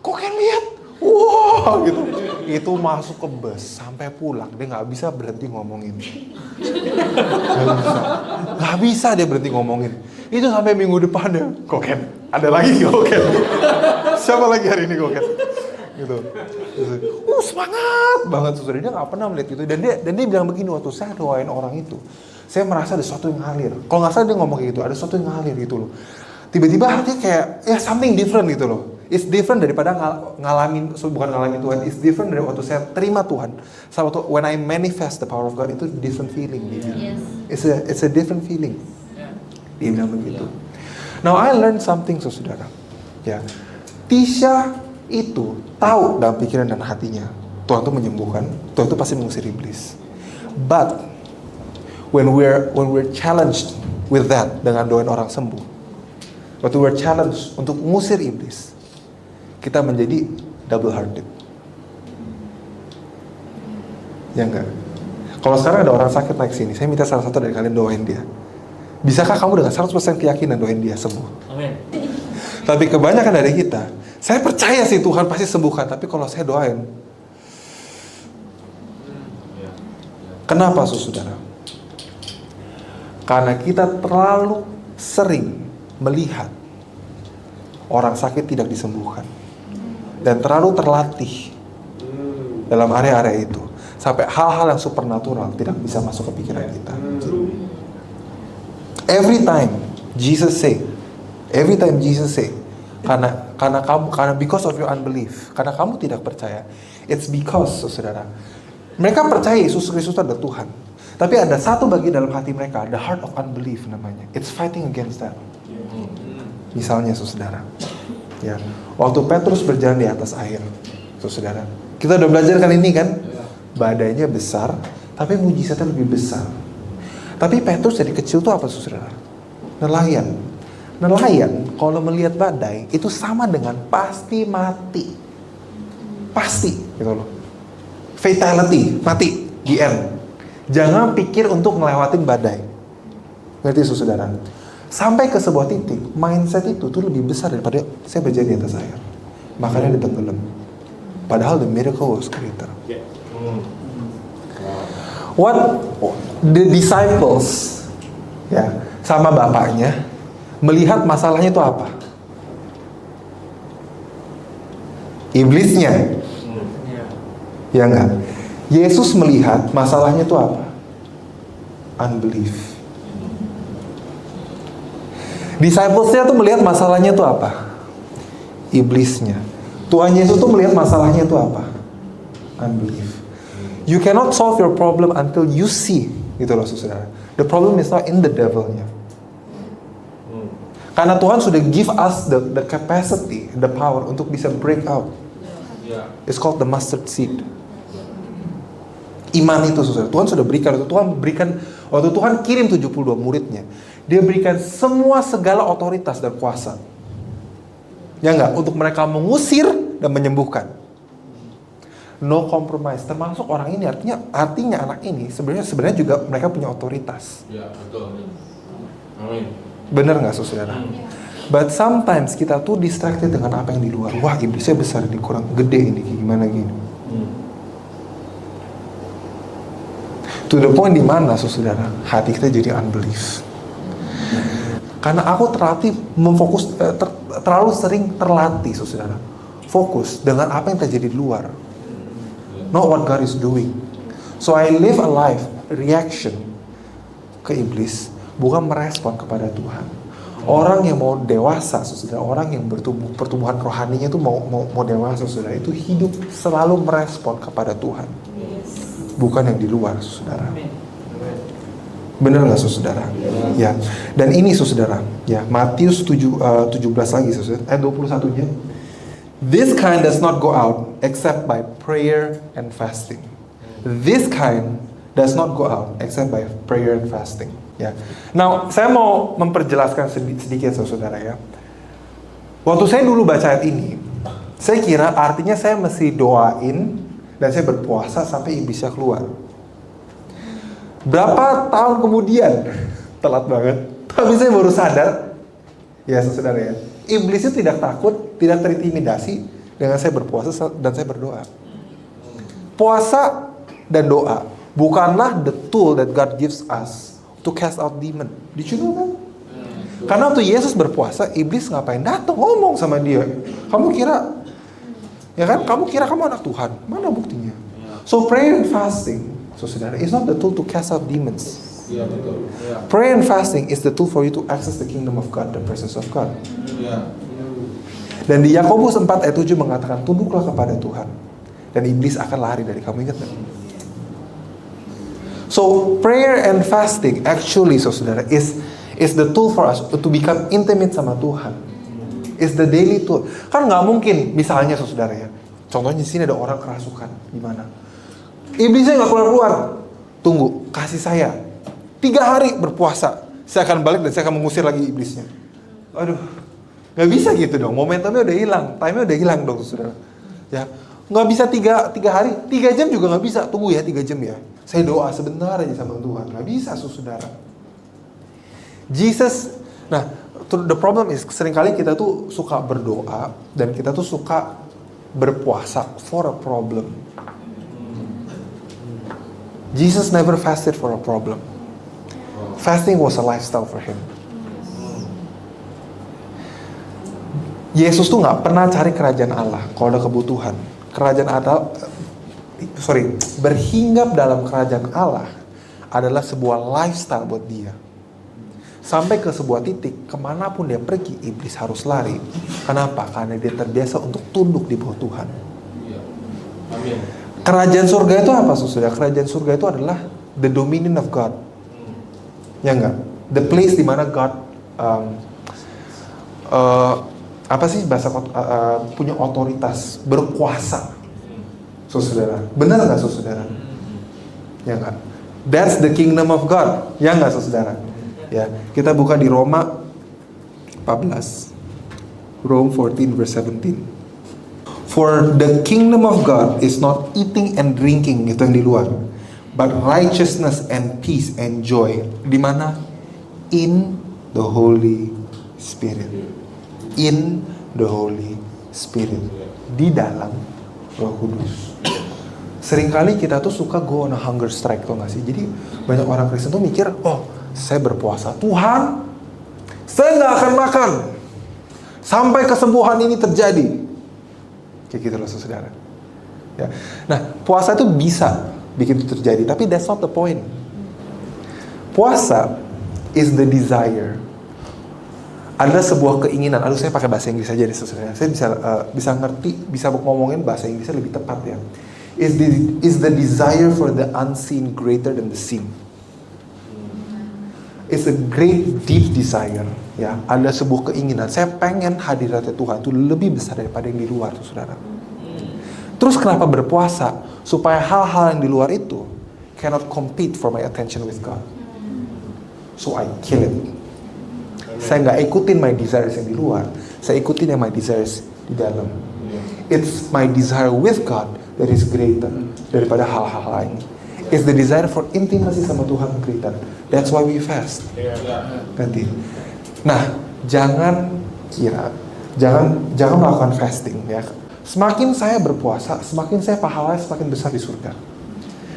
Koken lihat, wah gitu. Itu masuk ke bus sampai pulang dia nggak bisa berhenti ngomongin. Nggak bisa dia berhenti ngomongin. Itu sampai minggu depannya. Koken, ada lagi koken. Siapa lagi hari ini koken? Gitu. Semangat banget, saudara. Dia nggak pernah melihat itu dan dia bilang begini waktu saya doain orang itu. Saya merasa ada sesuatu yang ngalir. Kalau nggak salah dia ngomong kayak gitu, ada sesuatu yang ngalir gitu loh. Tiba-tiba hatinya kayak something different gitu loh. It's different daripada bukan ngalamin Tuhan. It's different dari waktu saya terima Tuhan. Sama waktu when I manifest the power of God, itu different feeling dia bilang. It's a different feeling. Dia bilang begitu. Now I learned something saudara. Ya, Tisha itu tahu dalam pikiran dan hatinya Tuhan itu menyembuhkan, Tuhan itu pasti mengusir iblis. But when we're challenged with that dengan doain orang sembuh, waktu we're challenged untuk mengusir iblis, kita menjadi double hearted. Ya enggak? Kalau sekarang ada orang sakit naik sini, saya minta salah satu dari kalian doain dia. Bisakah kamu dengan 100% keyakinan doain dia sembuh? Amin. Tapi kebanyakan dari kita, saya percaya sih Tuhan pasti sembuhkan, tapi kalau saya doain, kenapa saudara? Karena kita terlalu sering melihat orang sakit tidak disembuhkan. Dan terlalu terlatih dalam area-area itu. Sampai hal-hal yang supernatural tidak bisa masuk ke pikiran kita. Every time Jesus say, karena because of your unbelief, karena kamu tidak percaya, it's because, saudara, mereka percaya Yesus Kristus adalah Tuhan. Tapi ada satu bagian dalam hati mereka, the heart of unbelief namanya. It's fighting against that. Misalnya, saudara, ya, waktu Petrus berjalan di atas air, saudara, kita udah belajar kali ini kan, badainya besar, tapi mujizatnya lebih besar. Tapi Petrus dari kecil tuh apa saudara? Nelayan. Nelayan kalau melihat badai itu sama dengan pasti mati. Pasti gitu loh. Fatality, mati, the end. Jangan pikir untuk ngelewatin badai. Ngerti saudara? Sampai ke sebuah titik, mindset itu tuh lebih besar daripada saya berjalan di atas air. Makanya dia tenggelam. Padahal the miracle was greater. What the disciples, ya, sama bapaknya melihat masalahnya itu apa? Iblisnya. Ya enggak? Yesus melihat masalahnya itu apa? Unbelief. Disciplesnya tuh melihat masalahnya itu apa? Iblisnya. Tuhan Yesus tuh melihat masalahnya itu apa? Unbelief. You cannot solve your problem until you see, gitu loh saudara. The problem is not in the devilnya. Karena Tuhan sudah give us the capacity, the power untuk bisa break out. It's called the mustard seed. Iman itu saudara, Tuhan sudah berikan. Waktu Tuhan kirim 72 muridnya, Dia berikan semua segala otoritas dan kuasa. Ya enggak? Untuk mereka mengusir dan menyembuhkan. No compromise, termasuk orang ini, artinya anak ini sebenarnya juga mereka punya otoritas. Ya, betul. Amin. Bener nggak saudara? But sometimes kita tuh distracted dengan apa yang di luar. Wah, iblisnya besar, ini kurang gede, ini gimana gini. To the point di mana saudara, hati kita jadi unbelief. Karena aku terlalu sering terlatih saudara, fokus dengan apa yang terjadi di luar. Not what God is doing. So I live a life reaction ke iblis, bukan merespon kepada Tuhan. Orang yang mau dewasa, saudara, orang yang pertumbuhan rohaninya itu mau dewasa, saudara, itu hidup selalu merespon kepada Tuhan, bukan yang di luar, saudara. Benar nggak, saudara? Ya. Dan ini, saudara, ya, Matius 17 lagi, saudara, ayat 21-nya. This kind does not go out except by prayer and fasting. This kind does not go out except by prayer and fasting. Ya. Now, saya mau memperjelaskan sedikit saudara ya. Waktu saya dulu baca ayat ini, saya kira artinya saya mesti doain dan saya berpuasa sampai iblisnya keluar. Berapa tahun kemudian, telat banget, tapi saya baru sadar, ya saudara ya, iblis itu tidak takut, tidak terintimidasi dengan saya berpuasa dan saya berdoa. Puasa dan doa bukanlah the tool that God gives us to cast out demon. Did you know that? Karena waktu Yesus berpuasa, iblis ngapain? Datang ngomong sama dia. Kamu kira, ya kan? Kamu kira kamu anak Tuhan? Mana buktinya? So prayer and fasting, so saudara, is not the tool to cast out demons. Iya, betul. Ya. Prayer and fasting is the tool for you to access the kingdom of God, the presence of God. Ya. Dan di Yakobus 4 ayat 7 mengatakan, tunduklah kepada Tuhan, dan iblis akan lari dari kamu. Ingat gak? So prayer and fasting actually, saudara, is the tool for us to become intimate sama Tuhan. Is the daily tool. Kan nggak mungkin, misalnya saudara ya, contohnya di sini ada orang kerasukan, gimana? Iblisnya nggak keluar-keluar. Tunggu, kasih saya 3 hari berpuasa, saya akan balik dan saya akan mengusir lagi iblisnya. Aduh, nggak bisa gitu dong. Momentumnya udah hilang, time-nya udah hilang dong, saudara. Ya, nggak bisa 3 hari, 3 jam juga nggak bisa. Tunggu ya 3 jam ya. Saya doa sebentar aja sama Tuhan. Nggak bisa, saudara. Jesus, nah, the problem is seringkali kita tuh suka berdoa dan kita tuh suka berpuasa for a problem. Jesus never fasted for a problem. Fasting was a lifestyle for him. Yesus tuh nggak pernah cari kerajaan Allah kalau ada kebutuhan. Kerajaan Allah, berhinggap dalam kerajaan Allah adalah sebuah lifestyle buat dia. Sampai ke sebuah titik, kemanapun dia pergi, iblis harus lari. Kenapa? Karena dia terbiasa untuk tunduk di bawah Tuhan. Amin. Kerajaan surga itu apa, saudara? Kerajaan surga itu adalah the dominion of God. Ya enggak? The place di mana God punya otoritas, berkuasa. Saudara, benar nggak, saudara? Ya enggak? That's the kingdom of God. Ya enggak, saudara? Ya, kita buka di Roma 14. Rome 14 verse 17. For the kingdom of God is not eating and drinking, itu yang di luar, but righteousness and peace and joy. Di mana? In the Holy Spirit. In the Holy Spirit. Di dalam Roh Kudus. Seringkali kita tuh suka go on a hunger strike, tuh gak sih? Jadi banyak orang Kristen tuh mikir, oh, saya berpuasa, Tuhan, saya gak akan makan sampai kesembuhan ini terjadi. Kayak gitu loh, saudara. Ya. Nah, puasa itu bisa bikin itu terjadi, tapi that's not the point. Puasa is the desire. Ada sebuah keinginan. Aduh, saya pakai bahasa Inggris aja deh, saudara. Saya bisa ngerti, bisa ngomongin bahasa Inggrisnya lebih tepat ya. Is the desire for the unseen greater than the seen? It's a great deep desire. Ya, ada sebuah keinginan. Saya pengen hadiratnya Tuhan itu lebih besar daripada yang di luar, saudara. Terus kenapa berpuasa? Supaya hal-hal yang di luar itu cannot compete for my attention with God. So I kill it. Saya nggak ikutin my desires yang di luar. Saya ikutin yang my desires di dalam. It's my desire with God that is greater daripada hal-hal lain. It's the desire for intimacy sama Tuhan greater. That's why we fast. Ganti. Nah, jangan melakukan fasting ya. Semakin saya berpuasa, semakin saya pahalanya semakin besar di surga.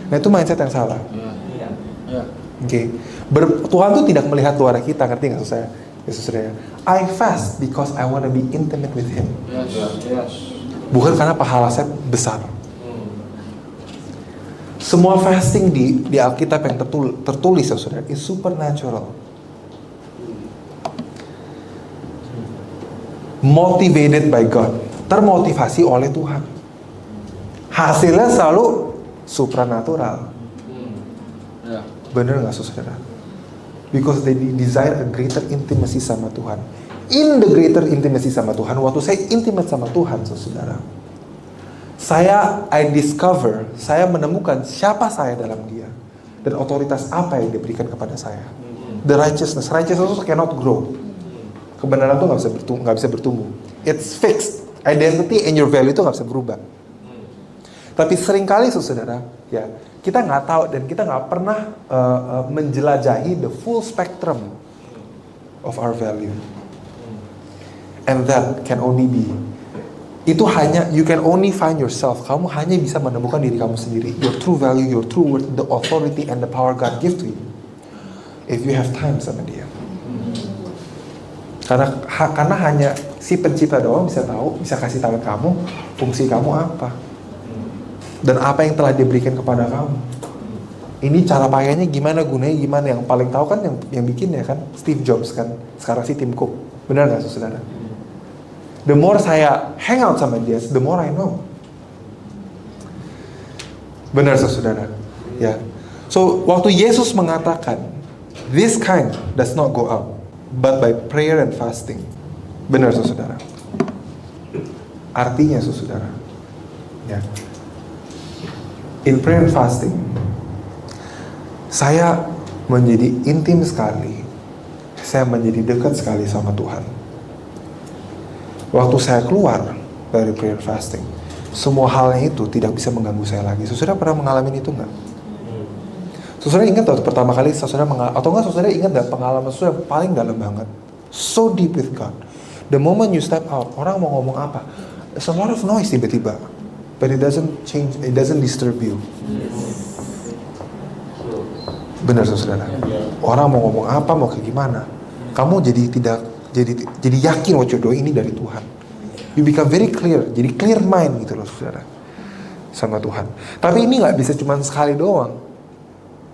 Nah, itu mindset yang salah. Oke. Tuhan tuh tidak melihat luar kita, ngerti nggak saya? Yesus saya. I fast because I want to be intimate with Him. Bukan karena pahala saya besar. Semua fasting di Alkitab yang tertulis, saudara, is supernatural. Motivated by God, termotivasi oleh Tuhan. Hasilnya selalu supranatural. Bener nggak, saudara? Because they desire a greater intimacy sama Tuhan. In the greater intimacy sama Tuhan, waktu saya intimate sama Tuhan, saudara, saya menemukan siapa saya dalam Dia dan otoritas apa yang diberikan kepada saya. The righteousness cannot grow. Kebenaran itu nggak bisa bertumbuh. It's fixed. Identity and your value itu nggak bisa berubah. Tapi seringkali, saudara, ya, kita nggak tahu dan kita nggak pernah menjelajahi the full spectrum of our value. And that can only be, you can only find yourself. Kamu hanya bisa menemukan diri kamu sendiri. Your true value, your true worth, the authority and the power God give to you. If you have time sama Dia. Karena hanya si pencipta doang bisa tahu, bisa kasih tahu kamu fungsi kamu apa. Dan apa yang telah diberikan kepada kamu. Ini cara pakainya gimana, gunanya gimana. Yang paling tahu kan yang bikin ya kan Steve Jobs kan. Sekarang si Tim Cook. Benar gak, saudara? The more saya hang out sama dia, the more I know. Benar saudara. Ya. So waktu Yesus mengatakan, this kind does not go out, but by prayer and fasting. Benar saudara. Artinya saudara. Ya. In prayer and fasting, saya menjadi intim sekali. Saya menjadi dekat sekali sama Tuhan. Waktu saya keluar dari prayer and fasting, semua halnya itu tidak bisa mengganggu saya lagi. Saudara pernah mengalami itu nggak? Saudara ingat waktu pertama kali saudara atau enggak saudara ingat nggak pengalaman saudara paling dalam banget, so deep with God. The moment you step out, orang mau ngomong apa, there's a lot of noise tiba-tiba, but it doesn't change, it doesn't disturb you. Benar saudara. Orang mau ngomong apa, mau kayak gimana, kamu jadi yakin what you're doing ini dari Tuhan. You become very clear, jadi clear mind gitu loh saudara, sama Tuhan. Tapi ini nggak bisa cuma sekali doang,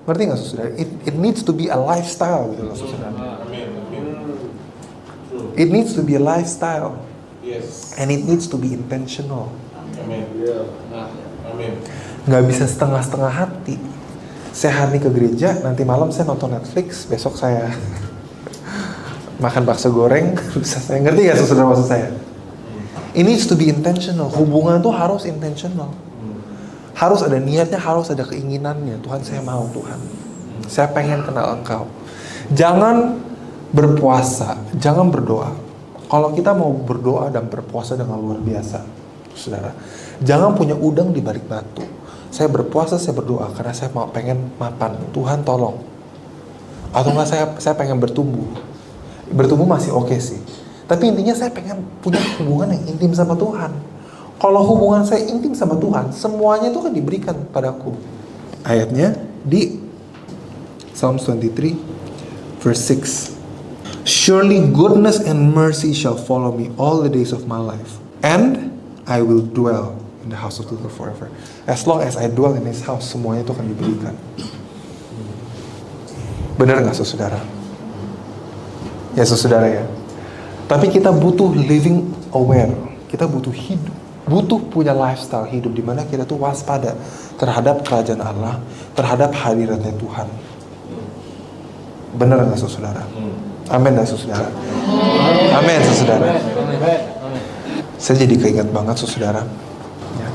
ngerti nggak saudara? It needs to be a lifestyle gitu loh saudara. It needs to be a lifestyle, and it needs to be intentional. Nggak bisa setengah-setengah hati. Saya hari ini ke gereja, nanti malam saya nonton Netflix, besok saya makan bakso goreng, bisa saya ngerti nggak saudara maksud saya? It needs to be intentional. Hubungan tuh harus intentional. Harus ada niatnya, harus ada keinginannya. Tuhan, saya mau Tuhan. Saya pengen kenal Engkau. Jangan berpuasa, jangan berdoa. Kalau kita mau berdoa dan berpuasa dengan luar biasa, saudara, jangan punya udang di balik batu. Saya berpuasa, saya berdoa karena saya mau pengen mapan. Tuhan tolong. Atau enggak saya pengen bertumbuh. Bertumbuh masih oke sih. Tapi intinya saya pengen punya hubungan yang intim sama Tuhan. Kalau hubungan saya intim sama Tuhan, semuanya itu kan diberikan padaku. Ayatnya di Psalms 23 verse 6. Surely goodness and mercy shall follow me all the days of my life, and I will dwell in the house of the Lord forever. As long as I dwell in His house, semuanya itu akan diberikan. Benar nggak saudara? Ya saudara ya. Tapi kita butuh living aware. Kita butuh hidup, butuh punya lifestyle hidup di mana kita tuh waspada terhadap kerajaan Allah, terhadap hadiratnya Tuhan. Benar nggak saudara? Amin nggak saudara? Amin saudara. Saya jadi keinget banget saudara. Ya.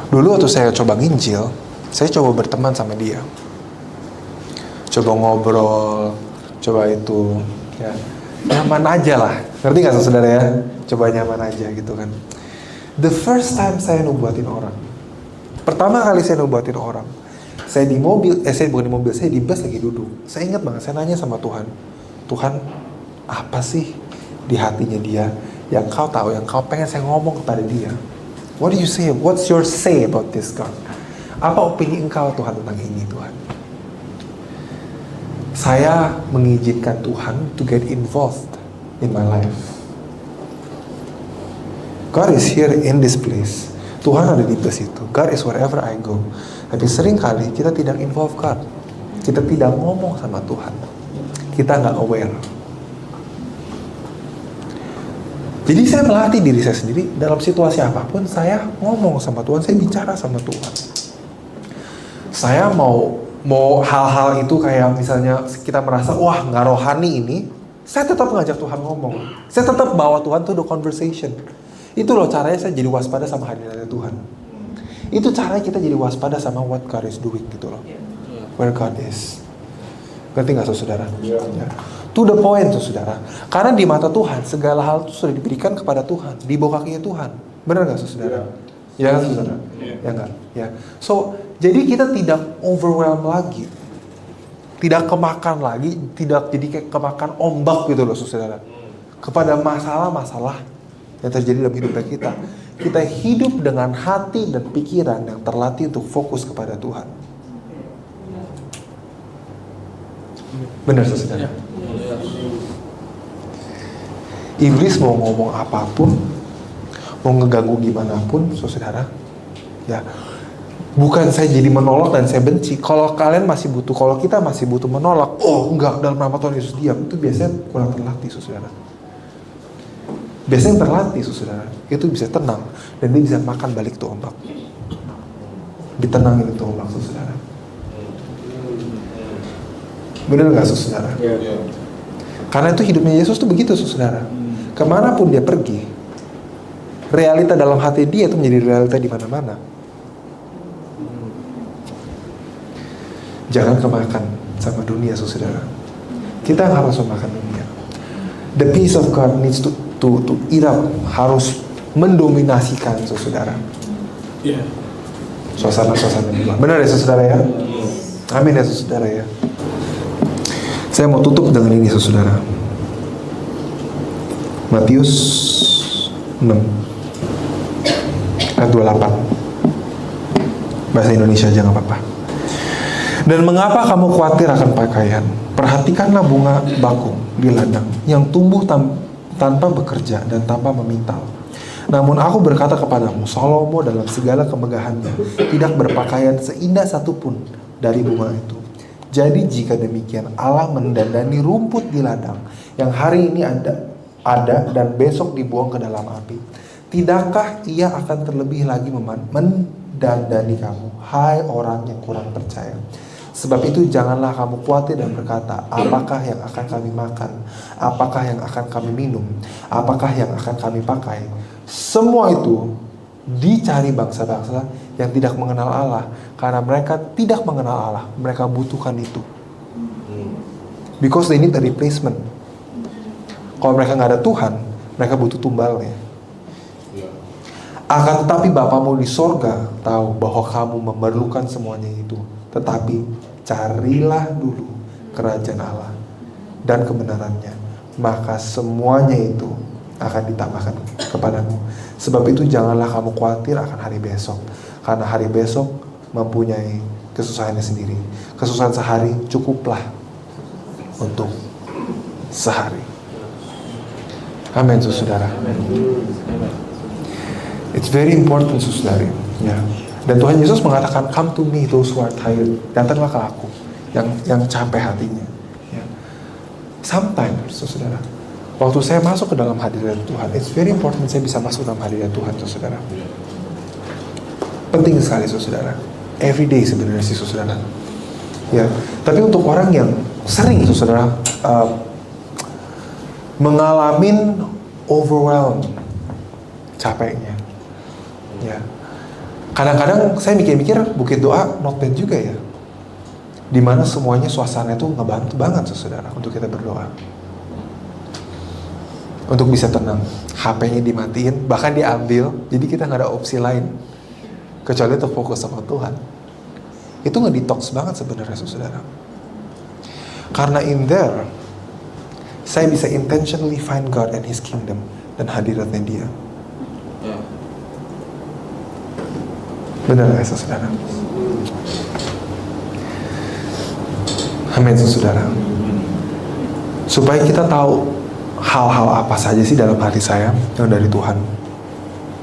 Dulu waktu saya coba nginjil, saya coba berteman sama dia, coba ngobrol, coba itu, ya. Nyaman aja lah, ngerti gak saudara ya? Coba nyaman aja gitu kan. The first time saya nubuatin orang, pertama kali saya nubuatin orang, saya di mobil, saya bukan di mobil, saya di bus lagi duduk. Saya ingat banget, saya nanya sama Tuhan, Tuhan apa sih di hatinya dia yang kau tahu, yang kau pengen saya ngomong kepada dia? What do you say? What's your say about this God? Apa opini engkau Tuhan tentang ini Tuhan? Saya mengizinkan Tuhan to get involved in my life. God is here in this place. Tuhan ada di bus itu. God is wherever I go. Tapi sering kali kita tidak involve God. Kita tidak ngomong sama Tuhan. Kita nggak aware. Jadi saya melatih diri saya sendiri dalam situasi apapun saya ngomong sama Tuhan, saya bicara sama Tuhan. Saya mau hal-hal itu kayak misalnya kita merasa wah nggak rohani ini, saya tetap ngajak Tuhan ngomong. Saya tetap bawa Tuhan to the conversation. Itu loh caranya saya jadi waspada sama hadiratnya Tuhan. Itu caranya kita jadi waspada sama what God is doing gitu loh. Where God is. Ngerti nggak saudara? Ya. To the point saudara. Karena di mata Tuhan segala hal itu sudah diberikan kepada Tuhan, di bawah kakinya Tuhan. Benar nggak saudara? Ya kan saudara? Ya nggak? Ya. So jadi kita tidak overwhelm lagi, tidak kemakan lagi, tidak jadi kayak kemakan ombak gitu loh saudara. Kepada masalah-masalah yang terjadi dalam hidup kita. Kita hidup dengan hati dan pikiran yang terlatih untuk fokus kepada Tuhan. Benar saudara? Iblis mau ngomong apapun, mau ngeganggu gimana pun saudara, ya. Bukan saya jadi menolak dan saya benci. Kalau kalian masih butuh, kalau kita masih butuh menolak, oh enggak, dalam nama Tuhan Yesus diam, itu biasanya kurang terlatih saudara. Biasanya yang terlatih saudara, itu bisa tenang. Dan dia bisa makan balik tuh ombak. Ditenangin itu ombak saudara. Benar gak saudara? Iya. Karena itu hidupnya Yesus tuh begitu saudara. Kemanapun dia pergi, realita dalam hati dia itu menjadi realita di mana-mana. Jangan kemakan sama dunia saudara. Kita harus memakan dunia. The peace of God needs to eat up, harus mendominasikan saudara. Iya. Suasana-suasana di luar. Benar ya saudara ya? Amin ya saudara ya. Saya mau tutup dengan ini saudara. Matius 6 ayat 28. Bahasa Indonesia aja gak apa-apa. Dan mengapa kamu khawatir akan pakaian? Perhatikanlah bunga bakung di ladang yang tumbuh tanpa bekerja dan tanpa memintal. Namun aku berkata kepadamu, Salomo dalam segala kemegahannya tidak berpakaian seindah satupun dari bunga itu. Jadi jika demikian Allah mendandani rumput di ladang yang hari ini ada dan besok dibuang ke dalam api, tidakkah ia akan terlebih lagi mendandani kamu, hai orang yang kurang percaya? Sebab itu janganlah kamu khawatir dan berkata, apakah yang akan kami makan? Apakah yang akan kami minum? Apakah yang akan kami pakai? Semua itu dicari bangsa-bangsa yang tidak mengenal Allah. Karena mereka tidak mengenal Allah, mereka butuhkan itu. Because they need a replacement. Kalau mereka nggak ada Tuhan, mereka butuh tumbalnya. Akan tetapi Bapamu di sorga tahu bahwa kamu memerlukan semuanya itu. Tetapi carilah dulu kerajaan Allah dan kebenarannya, maka semuanya itu akan ditambahkan kepadamu. Sebab itu janganlah kamu khawatir akan hari besok, karena hari besok mempunyai kesusahannya sendiri. Kesusahan sehari cukuplah untuk sehari. Amin saudara. It's very important saudari. Ya. Dan Tuhan Yesus mengatakan, come to me those who are tired. Datanglah ke aku yang capek hatinya. Ya. Sometimes saudara, waktu saya masuk ke dalam hadirat Tuhan, it's very important saya bisa masuk dalam hadirat Tuhan saudara. Penting sekali saudara. Every day sebenarnya sih saudara. Ya. Tapi untuk orang yang sering saudara mengalami overwhelm, capeknya. Ya. Kadang-kadang saya mikir-mikir bukit doa not bad juga ya. Dimana semuanya suasana itu ngebantu banget saudara untuk kita berdoa. Untuk bisa tenang. HP-nya dimatiin, bahkan diambil, jadi kita nggak ada opsi lain kecuali untuk fokus sama Tuhan. Itu nge-detox banget sebenarnya saudara. Karena in there saya bisa intentionally find God and His kingdom dan hadiratnya Dia. Benar ya saudara? Amin saudara. Supaya kita tahu hal-hal apa saja sih dalam hati saya yang dari Tuhan,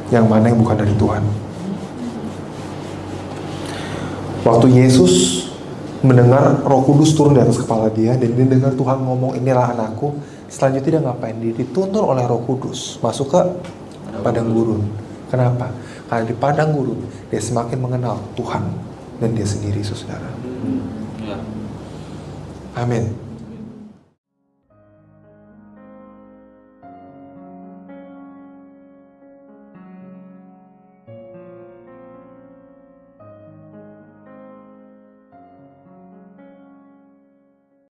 yang mana yang bukan dari Tuhan. Waktu Yesus mendengar Roh Kudus turun di atas kepala dia dan dia dengar Tuhan ngomong, inilah anakku, selanjutnya dia ngapain? Dia dituntun oleh Roh Kudus masuk ke padang gurun. Kenapa? Karena di padang gurun dia semakin mengenal Tuhan dan dia sendiri saudara. Amin.